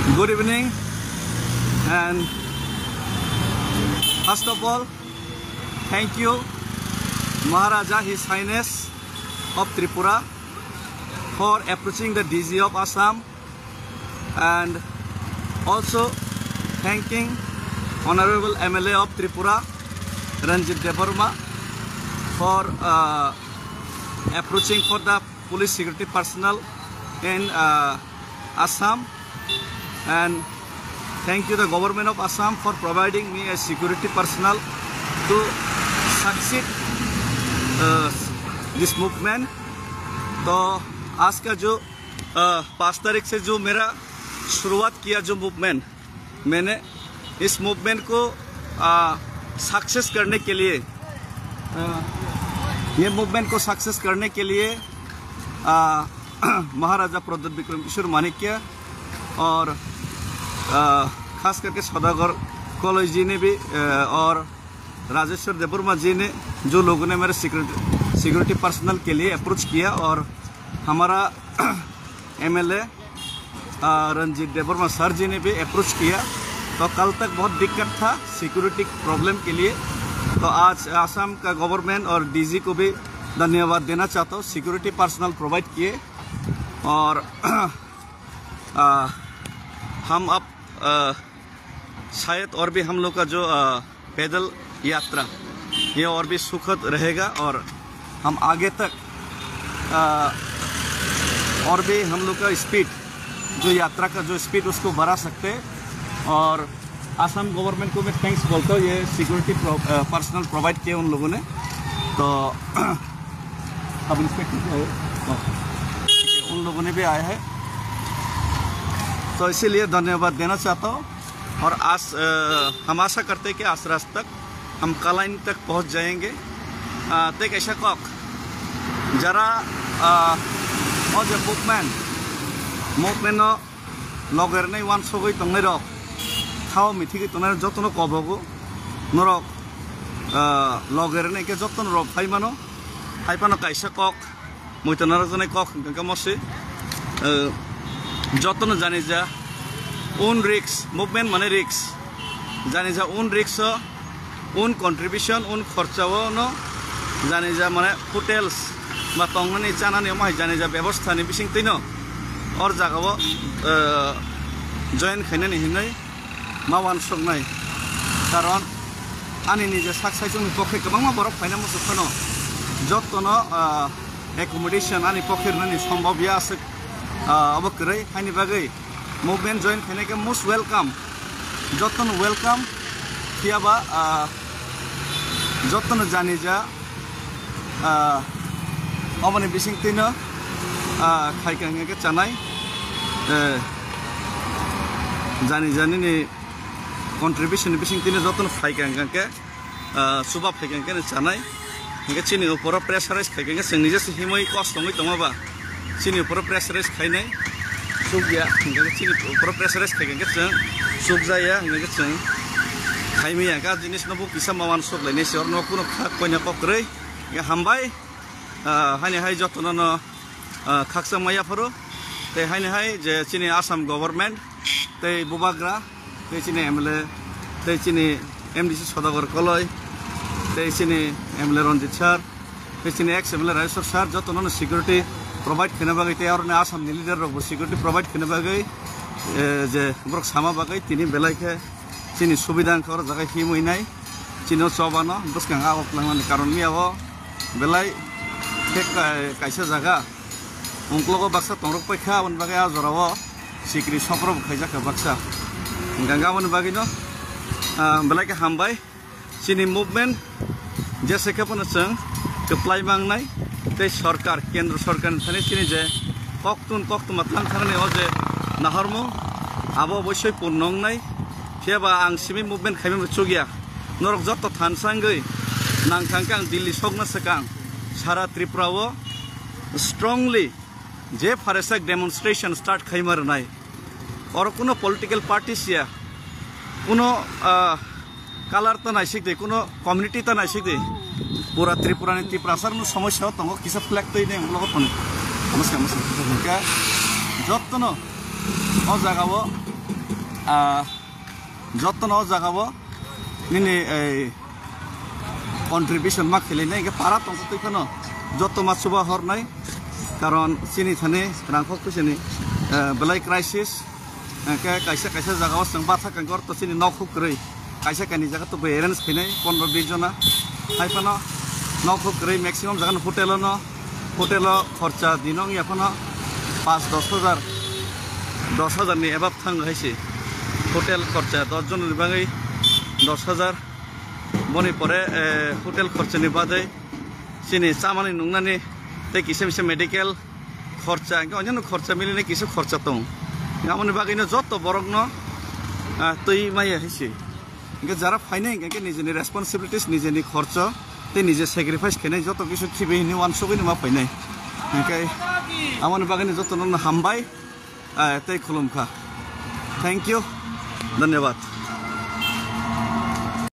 Good evening, and first of all, thank you Maharaja His Highness of Tripura for approaching the DG of Assam, and also thanking Honorable MLA of Tripura Ranjit Debarma for approaching for the police security personnel in Assam, and thank you the government of Assam for providing me a security personnel to succeed this movement. तो आज का जो 5 तारीख से जो मेरा शुरुआत किया जो मूवमेंट, मैंने इस मूवमेंट को सक्सेस करने के लिए ये मूवमेंट को सक्सेस करने के लिए महाराजा प्रद्युत विक्रम किशोर माणिक्य और खास करके सौदागर कॉलेज जी ने भी और राजेश्वर देबबर्मा जी ने, जो लोगों ने मेरे सिक्योरिटी पर्सनल के लिए अप्रोच किया, और हमारा एमएलए रंजीत देबबर्मा सर जी ने भी अप्रोच किया। तो कल तक बहुत दिक्कत था सिक्योरिटी प्रॉब्लम के लिए, तो आज आसाम का गवर्नमेंट और डीजी को भी धन्यवाद देना चाहता हूँ। सिक्योरिटी पर्सनल प्रोवाइड किए, और हम अब शायद और भी हम लोग का जो पैदल यात्रा ये और भी सुखद रहेगा, और हम आगे तक और भी हम लोग का स्पीड, जो यात्रा का जो स्पीड उसको बढ़ा सकते हैं। और आसाम गवर्नमेंट को मैं थैंक्स बोलता हूँ, ये सिक्योरिटी पर्सनल प्रोवाइड किए उन लोगों ने। तो अब इंस्पेक्टर उन लोगों ने भी आया है, तो इसीलिए धन्यवाद देना चाहता हूँ। और आज हम आशा करते हैं कि आज रात तक हम कलाइन तक पहुँच जाएंगे। तो ऐसा कॉक जरा और जो मूवमेंट लगेर नहीं वन सौ गई तंगे रख खाओ मिथि की तुम्हारे जतन कबगो नरक लगेर नहीं के जतन रख फाइपानो कैसा कॉक मुझे जने कॉक मसे जतन जाने जा उन रिक्स मूवमेंट माने रिक्स जाने जा उन रिक्स उन कंट्रीब्यूशन उन खर्चाओ न जाने जा माने होटेल्स बा तंगनानै जानानै माय जाने जा व्यवस्था नि बिसिं तैन और जगह जॉइन खायनानै हिनै मावान सकनाय कारण आंनि निजे साक्साइजोंनि पक्षे गोबां बरफ फायना मोसुखनो जतन एकोमोडेशन आंनि पक्षेरनि सम्भव यासो अबकरै हानि बागै मूवमेंट जॉइन खायनायखौ मोस्ट वेलकाम जतन वेलकाम थियाबा जतन जाने जा अबनि बिसिं तैन खायखांगे चानाय जानी जानी नि कंट्रीब्यूशन बिसिं तैन जतन खायखांगे सुबा खायखांगे चानाय इनके चीनी ऊपर प्रेसाराइज खायखांगे जोंनि जेसे हिमै कष्टङै दङबा चीनी ऊपर प्रेसाराइज खायनाय सुख गया इनके चीनी ऊपर प्रेसाराइज खायखांगे जों सुख जाया इनके जों खायमैया गा जिनिस नबो किसा मावान सुख लायनाय सेर न कुनो कोइना ककरै हामबाय हानि हाय जतन न खाकसा मायाफोरो ते हानि हाय जे चीनी आसाम गवर्नमेंट ते बुबाग्रा ते चीनी एमएलए ते चीनी एमडीसी सदागर कलय ते चीनी एमएलए रंजित सर ते चीनी एक्स एमएलए राजेश्वर सर जतन न सिक्योरिटी प्रोवाइड खाने बागै ते और आसाम नि लीडर रग सिक्योरिटी प्रोवाइड खाने बागै जे ब्रक सामा बागै तिनी बेलायखे चीनी सुविधा खर जगह हिमैनाय चीनो चबानो बसखां आवक्लांनानै कारण मियाव बेलाय कैसा जगह उनक्लोगो बक्सा तंरक पैखा उन बागै आजराव सिक्री सप्रब खायजाखा बक्सा गंगावन बागै न बेलाय के हामबाय चीनी मूवमेंट जैसे के पन जों कप्लाय मांगनाय ते सरकार केंद्र सरकार थाने चीनी जे कक्तुम थांग थांगनाय जे नाहरमु आबो अवश्य पुनंनाय थेबा आं सिमी मूवमेंट खायमे चुगिया नरक जत थानसांगै नांखांखां दिल्ली सकना सकां सारा त्रिपुराव स्ट्रंगली जे फारेसाक डेमोन्स्ट्रेशन स्टार्ट खायमारनाय और कोनो पॉलिटिकल पार्टी सिया कोनो कलर तो नाइसिक दे कोनो कम्युनिटी तो नाइसिक दे पूरा त्रिपुरा ने त्रिपुरासार समस्या दङ किसा फ्लैग तो नहीं लोग नमस्कार नमस्कार जतन जगह যত্ন জাগাবো নিনি এই কন্ট্রিবিউশন মা খেলে নাই পারা তংক তৈখানো যত মা সুবা হর নাই কারণ চিনি থানে রাংফক ফैसानि বেলাই ক্রাইসিস কাইসা কাইসা জাগাও जों बाथा कांगर तो चिनि नखुक्रै काइसा कानि जागा तो एरेन्ज खैनाय 15-20 जना हाइफानो नखुक्रै मैक्सिमाम जागा होटेल खर्चा दिनों याफानो 5-10 हजार नि एबाब थांग हाइसे होटेल खर्चा 10 जन नि बागै 10,000 बनि परे होटेल खर्चानि बादै चिनि सामानि नुंनानि ते किसे मेडिकेल खर्चा अन्य खर्चा मिलिने किसे खर्चा दं गामनि बागैनो जत बरगनो तै माया हाइसे इनके जारा फाइनाय इनके निजेनि रेसपन्सिबिलिटीज निजेनि खर्च ते निजे सैक्रिफाइस खेनाय जत किसु खिबैनि वान सबैनि मा फाइनाय इनके आमनि बागैनो जत नन हामबाय तै खुलुमखा थैंक यू धन्यवाद।